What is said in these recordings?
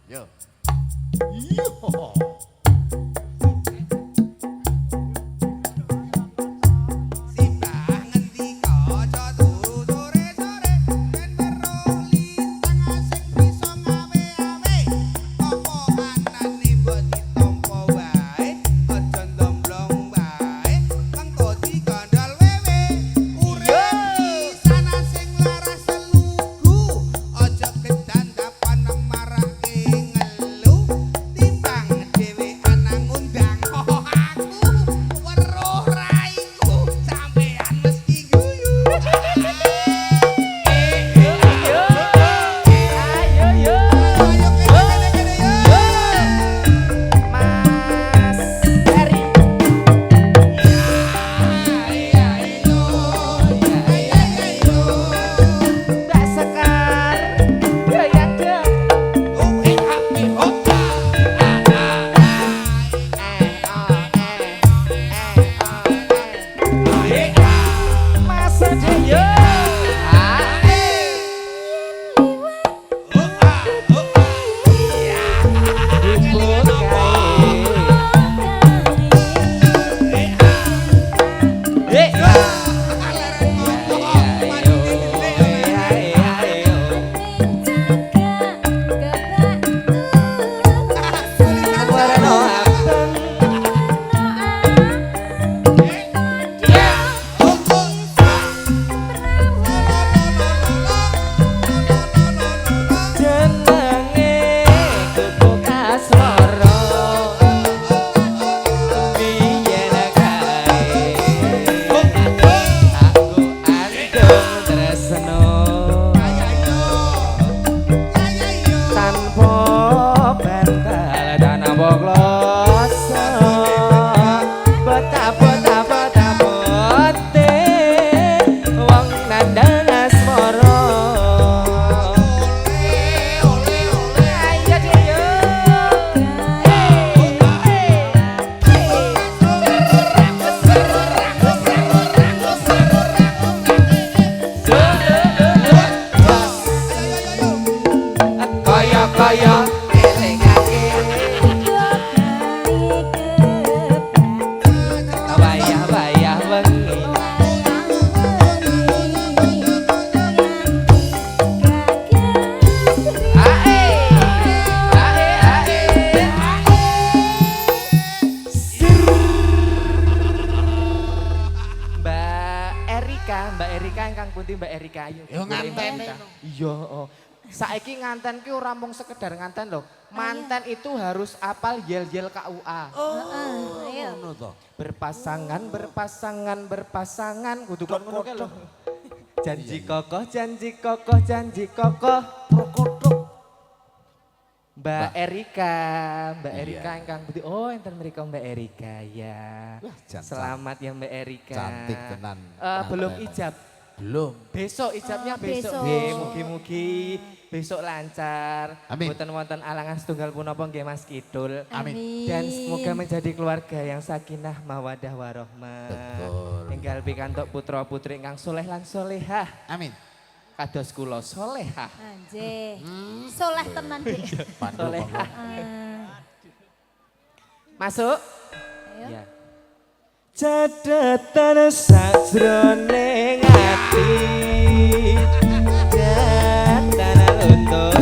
Yo. Yo. Mbak Erika ingkang pundi Mbak Erika ayo. Yo nganten. Iya, saiki nganten ki ora mung sekedar nganten lho. Manten itu harus apal yel-yel KUA. Oh, ngono to. Berpasangan, berpasangan, berpasangan. Kudu kon ngono kae lho. Janji kokoh, janji kokoh, janji kokoh. Prokoto. Mbak Erika ingkang pundi. Oh, enten mriko Mbak Erika ya. Selamat ya Mbak Erika. Cantik tenan. Belum ijab. Belum. Besok ijabnya besok. Mugi-mugi besok lancar. Amin. Boten wonten alangan setunggal punapa nggih Mas Kidul. Amin. Dan semoga menjadi keluarga yang sakinah mawadah warahmah. Betul. Enggal pikantuk putra-putri ingkang soleh lan solehah. Amin. Kados kula solehah. Anjir. Soleh tenan, Dik. Solehah. Masuk. Ayo. Ya. Cadatan sajroning ati. Cadatan luntur.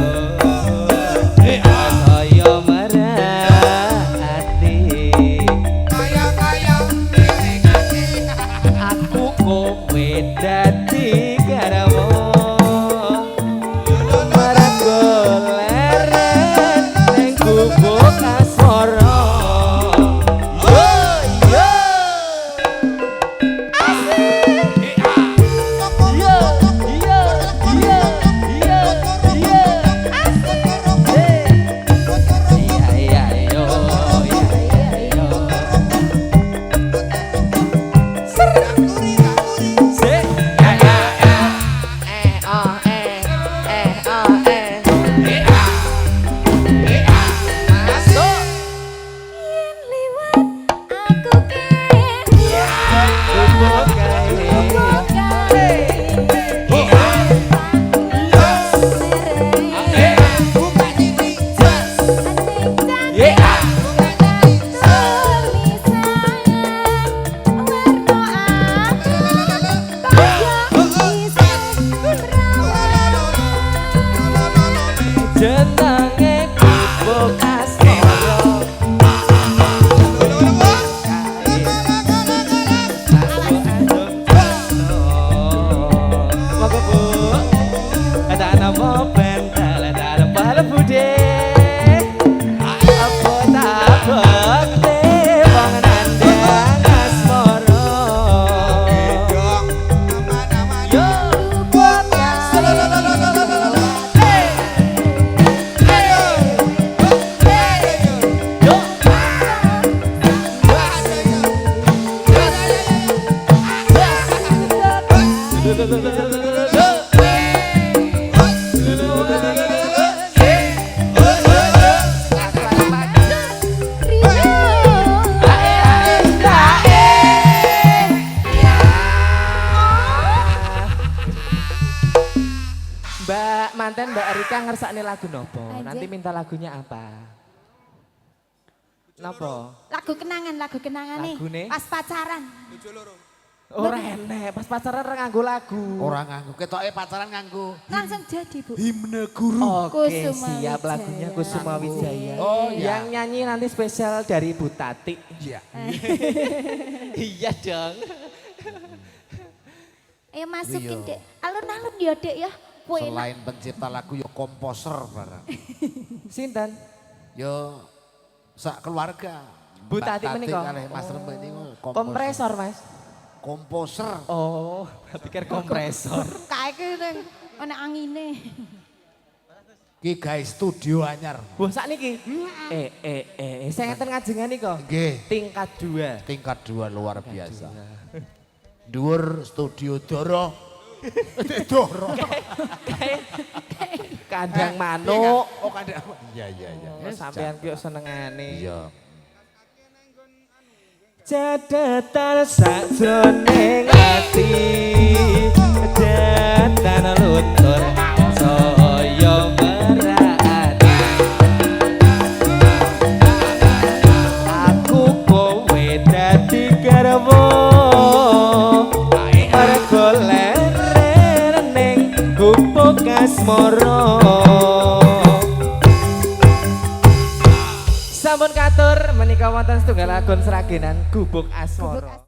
Kaya merati. Kaya aku kowe dadi garwa. Yo. Erika ngersakne lagu nopo? Anjir. Nanti minta lagunya apa? Nopo? Lagu kenangan nih. Lagune? Pas pacaran. Ora enek, pas pacaran ora nganggo lagu. Orang nganggu, ketoke pacaran nganggu. Langsung jadi, Bu. Himne guru. Oke, Kusuma siap Wijaya. lagunya Kusuma Wijaya. Oh, iya. Yang nyanyi nanti spesial dari Bu Tati. Iya. Iya dong. Ayo masukin, Iya. Dek. Alun-alun ya, Dek ya. Kowe enak. Selain pencipta lagu yo komposer barang. Sinten? Yo sak keluarga. Bu Mbak Tati menika? kalih Mas Rembe niku Kompresor, Mas. Komposer. Oh, pikir kompresor. Kae ki ning ana angine. Ki guys studio anyar. Wah, sakniki. Saya ngeten ngajengan nika. Nggih. Tingkat 2. Tingkat 2 luar biasa. Dhuwur studio Doro. Doro. Kandang manuk. Oh kandang. Iya iya iya. Oh, sampean ki kok senengane. Iya. Catatan sakjroning ati, catatan luntur saya merati. Aku kowe dadi garwa, mergo leren ning gubuk asmara. Sampun katur menika wonten setunggal lagun seragenan Gubuk Asmara.